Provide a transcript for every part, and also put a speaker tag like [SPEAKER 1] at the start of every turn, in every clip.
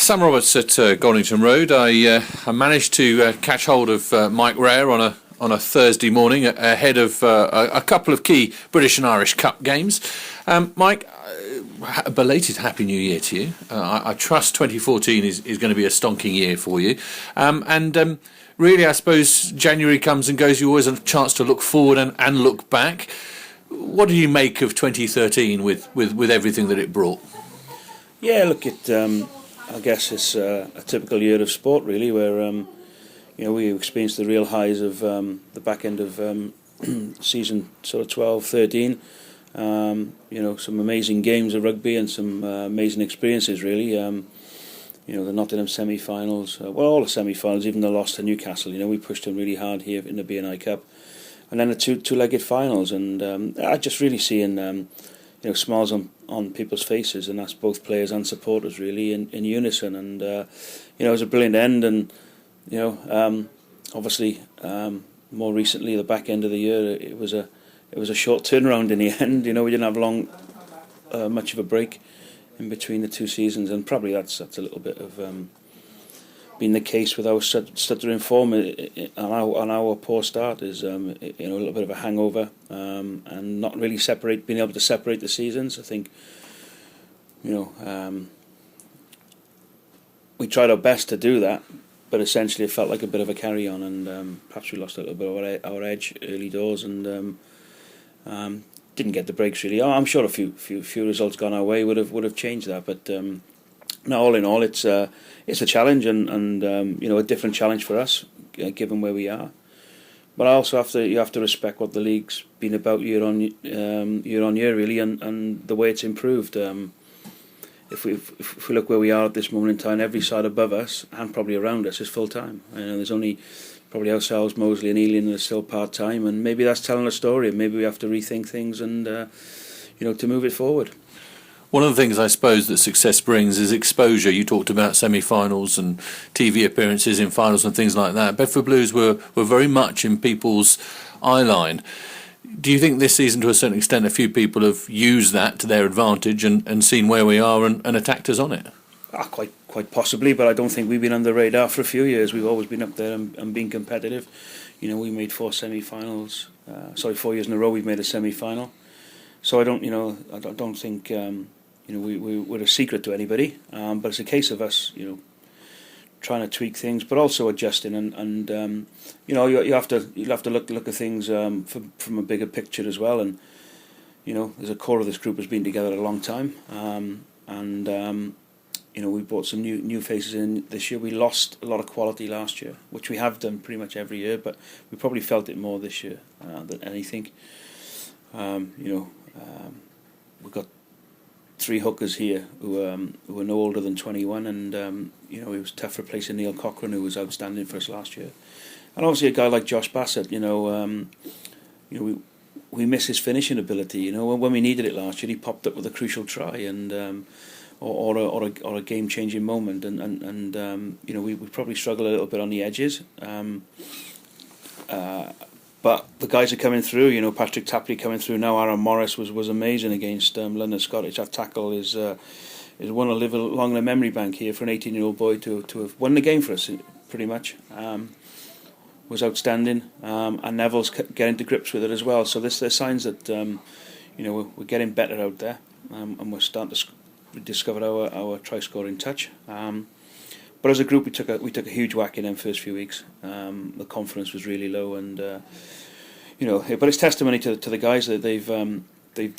[SPEAKER 1] Sam Roberts at Goldington Road. I managed to catch hold of Mike Rare on a Thursday morning ahead of a couple of key British and Irish Cup games. Mike, a belated Happy New Year to you. I trust 2014 is going to be a stonking year for you. Really, I suppose January comes and goes. You always have a chance to look forward and look back. What do you make of 2013 with everything that it brought?
[SPEAKER 2] Yeah, look, I guess it's a typical year of sport, really, where we experienced the real highs of the back end of season sort of 12-13. Some amazing games of rugby and some amazing experiences, really. The Nottingham semi-finals, all the semi-finals, even the loss to Newcastle. We pushed them really hard here in the B&I Cup, and then the two-legged finals, and I just really seeing smiles on people's faces, and that's both players and supporters really in unison. And it was a brilliant end, and obviously more recently, the back end of the year, it was a short turnaround in the end. We didn't have much of a break in between the two seasons, and probably that's a little bit of been the case with our stuttering form and our poor start is a little bit of a hangover, and not really being able to separate the seasons. I think we tried our best to do that, but essentially it felt like a bit of a carry on, and perhaps we lost a little bit of our edge early doors, and didn't get the breaks really. I'm sure a few results gone our way would have changed that, but no, all in all, it's a challenge, and a different challenge for us, given where we are. But also you have to respect what the league's been about year on year, really, and the way it's improved. If we look where we are at this moment in time, every side above us and probably around us is full time. There's only probably ourselves, Moseley and Ealing, are still part time, and maybe that's telling a story. Maybe we have to rethink things and to move it forward.
[SPEAKER 1] One of the things I suppose that success brings is exposure. You talked about semi-finals and TV appearances in finals and things like that. Bedford Blues were very much in people's eye line. Do you think this season, to a certain extent, a few people have used that to their advantage and seen where we are and attacked us on it?
[SPEAKER 2] Quite possibly, but I don't think we've been on the radar for a few years. We've always been up there and been competitive. We made 4 semi-finals. 4 years in a row we've made a semi-final. So I don't think we're a secret to anybody. But it's a case of us, trying to tweak things, but also adjusting, and you'll have to look at things from a bigger picture as well. And there's a core of this group has been together a long time, we brought some new faces in this year. We lost a lot of quality last year, which we have done pretty much every year, but we probably felt it more this year than anything. We've got 3 hookers here who are no older than 21, and it was tough replacing Neil Cochran, who was outstanding for us last year. And obviously a guy like Josh Bassett, we miss his finishing ability. When we needed it last year, he popped up with a crucial try, and or a game-changing moment, and we probably struggle a little bit on the edges. But the guys are coming through. Patrick Tapley coming through now. Aaron Morris was amazing against London Scottish. That tackle is one to live along the memory bank here for an 18-year-old boy to have won the game for us, pretty much. Was outstanding, and Neville's getting to grips with it as well. So there's signs that we're getting better out there, and we're starting to discover our try-scoring touch. But as a group, we took a huge whack in them first few weeks. The confidence was really low, and but it's testimony to the guys that they've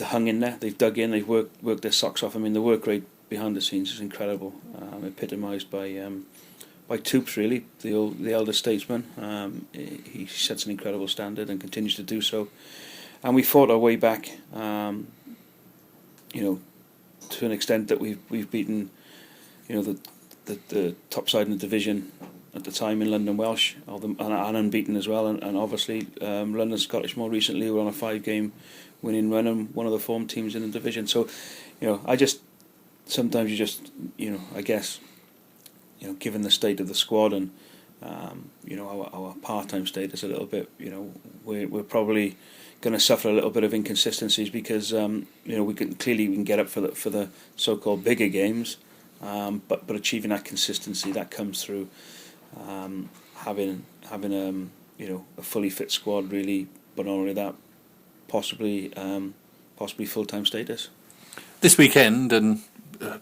[SPEAKER 2] hung in there, they've dug in, they've worked their socks off. I mean, the work rate behind the scenes is incredible, epitomised by Toops, really, the elder statesman. He sets an incredible standard and continues to do so. And we fought our way back, to an extent that we've beaten, the top side in the division at the time in London Welsh, and unbeaten as well, and obviously London Scottish more recently were on a 5-game winning run and one of the form teams in the division. So, sometimes you just, I guess, given the state of the squad and our part-time status a little bit, we're probably going to suffer a little bit of inconsistencies because we can get up for the so-called bigger games, but achieving that consistency that comes through having a fully fit squad really, but not only that, possibly full-time status.
[SPEAKER 1] This weekend and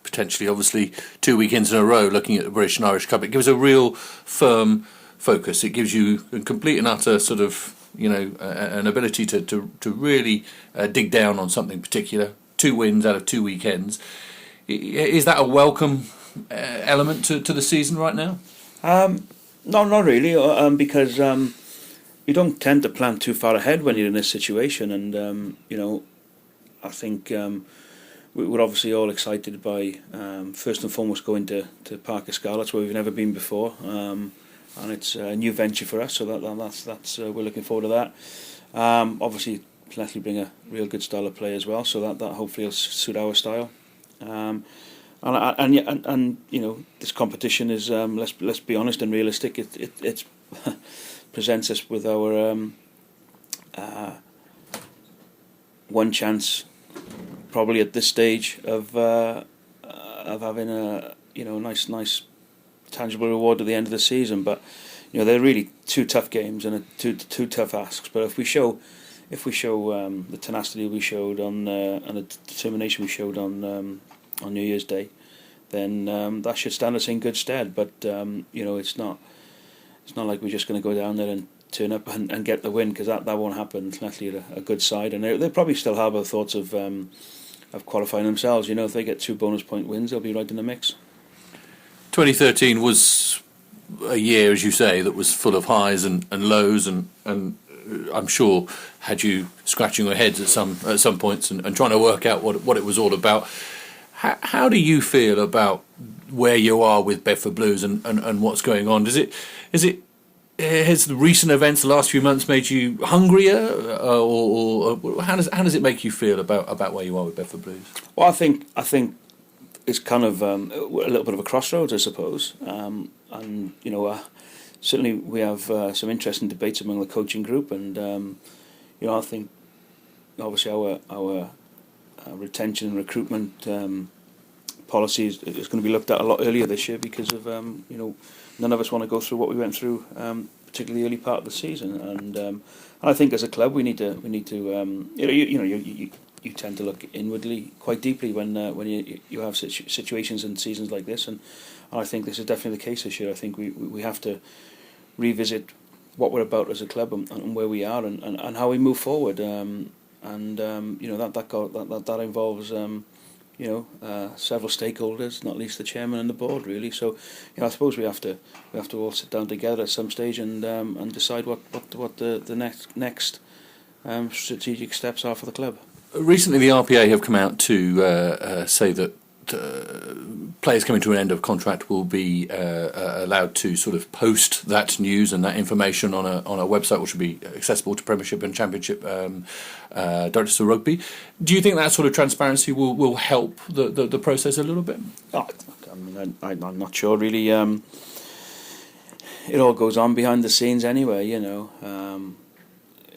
[SPEAKER 1] potentially, obviously, 2 weekends in a row looking at the British and Irish Cup, it gives a real firm focus. It gives you a complete and utter sort of, an ability to really dig down on something particular. 2 wins out of 2 weekends. Is that a welcome element to the season right now?
[SPEAKER 2] No, not really, because you don't tend to plan too far ahead when you're in this situation, and I think we're obviously all excited by first and foremost going to Parc y Scarlets, where we've never been before, and it's a new venture for us, so that's we're looking forward to that. Obviously, Llanelli bring a real good style of play as well, so that hopefully will suit our style. And this competition is let's be honest and realistic. It presents us with our one chance, probably at this stage, of having a nice tangible reward at the end of the season. But they're really 2 tough games and two tough asks. But if we show the tenacity we showed and the determination we showed on New Year's Day, then that should stand us in good stead. But it's not like we're just going to go down there and turn up and get the win, because that won't happen. Llanelli are a good side, and they probably still harbour thoughts of qualifying themselves. If they get 2 bonus point wins, they'll be right in the mix.
[SPEAKER 1] 2013 was a year, as you say, that was full of highs and lows, and I'm sure had you scratching your heads at some points and trying to work out what it was all about. How do you feel about where you are with Bedford Blues and what's going on? Has the recent events the last few months made you hungrier, or how does it make you feel about where you are with Bedford Blues?
[SPEAKER 2] Well, I think it's kind of a little bit of a crossroads, I suppose, and certainly we have some interesting debates among the coaching group, and I think obviously our retention and recruitment policy is going to be looked at a lot earlier this year, because of none of us want to go through what we went through, particularly the early part of the season, and I think as a club we need to you tend to look inwardly quite deeply when you have situations and seasons like this, and I think this is definitely the case this year. I think we have to revisit what we're about as a club and where we are and how we move forward, that involves several stakeholders, not least the chairman and the board, really. So I suppose we have to all sit down together at some stage and decide what the next strategic steps are for the club.
[SPEAKER 1] Recently, the RPA have come out to say that players coming to an end of contract will be allowed to sort of post that news and that information on a website which will be accessible to Premiership and Championship directors of rugby. Do you think that sort of transparency will help the process a little bit?
[SPEAKER 2] I'm not sure really. It all goes on behind the scenes anyway.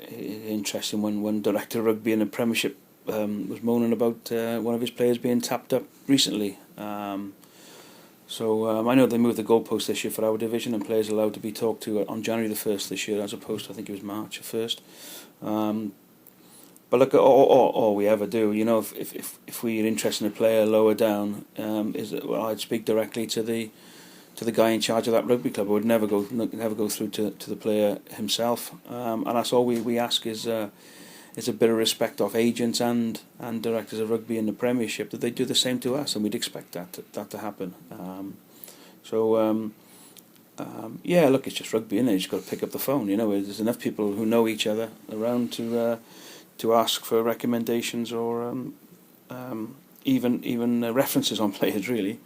[SPEAKER 2] Interesting when one director of rugby in the Premiership was moaning about one of his players being tapped up recently. So I know they moved the goalpost this year for our division, and players are allowed to be talked to on January the 1st this year, as opposed to, I think it was March the 1st. But look, all we ever do, if we're interested in a player lower down, I'd speak directly to the guy in charge of that rugby club. I would never go through to the player himself, and that's all we ask is a bit of respect of agents and directors of rugby in the Premiership, that they do the same to us, and we'd expect that to happen. Look, it's just rugby, innit? You just got to pick up the phone. There's enough people who know each other around to ask for recommendations or even references on players, really.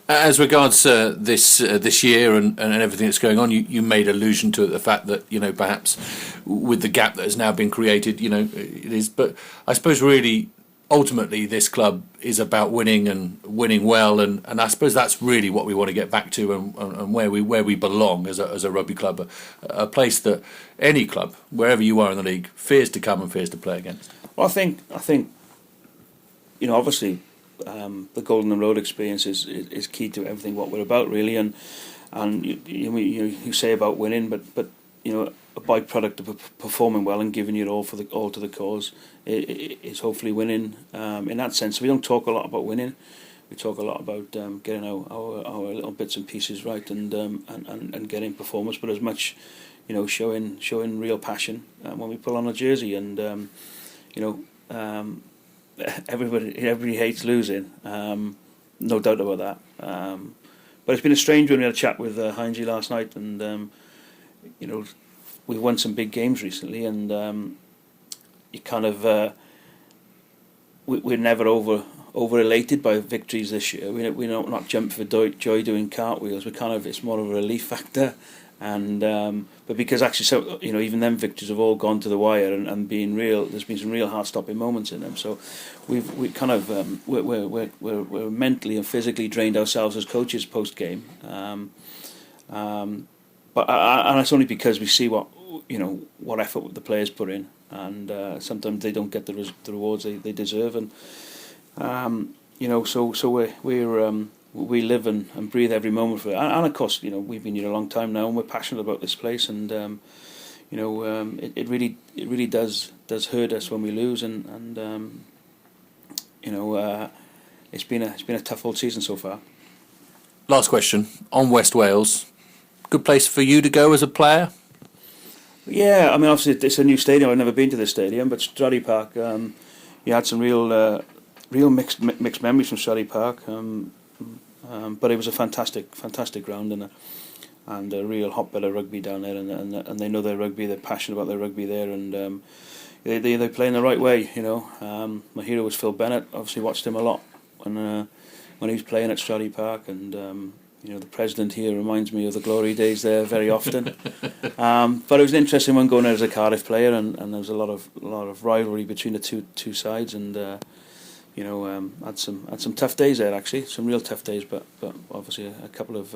[SPEAKER 1] As regards this year and everything that's going on, you made allusion to the fact that perhaps with the gap that has now been created, it is. But I suppose really, ultimately, this club is about winning and winning well, and I suppose that's really what we want to get back to, and where we belong as a rugby club, a place that any club, wherever you are in the league, fears to come and fears to play against.
[SPEAKER 2] Well, I think obviously, the Golden Road experience is key to everything what we're about, really. And you say about winning, but a byproduct of performing well and giving your all to the cause is hopefully winning. In that sense, we don't talk a lot about winning. We talk a lot about getting our little bits and pieces right and getting performance, but as much showing real passion when we pull on a jersey. And everybody hates losing, no doubt about that. But it's been a strange one. We had a chat with Heinze last night, and we've won some big games recently, and you kind of we're never over elated by victories this year. We don't not jump for joy doing cartwheels. It's more of a relief factor, and but because actually, so even them victories have all gone to the wire and being real. There's been some real heart-stopping moments in them. So we're mentally and physically drained ourselves as coaches post game. But it's only because we see what effort the players put in, and sometimes they don't get the rewards they deserve, and so we live and breathe every moment for it. And of course, we've been here a long time now, and we're passionate about this place, and it really does hurt us when we lose, and it's been a tough old season so far.
[SPEAKER 1] Last question on West Wales. Good place for you to go as a player?
[SPEAKER 2] Yeah, I mean, obviously it's a new stadium. I've never been to this stadium, but Stradey Park, you had some real mixed memories from Stradey Park. But it was a fantastic ground and a real hotbed of rugby down there, and they know their rugby. They're passionate about their rugby there, and they play in the right way. My hero was Phil Bennett. Obviously, watched him a lot when he was playing at Stradey Park, and the president here reminds me of the glory days there very often. But it was an interesting one going there as a Cardiff player, and there was a lot of rivalry between the two sides, and had some tough days there, actually, some real tough days, but obviously a couple of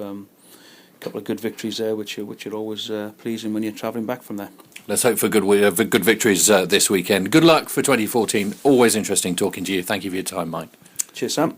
[SPEAKER 2] good victories there, which are always pleasing when you're travelling back from there.
[SPEAKER 1] Let's hope for good victories this weekend. Good luck for 2014. Always interesting talking to you. Thank you for your time, Mike.
[SPEAKER 2] Cheers, Sam.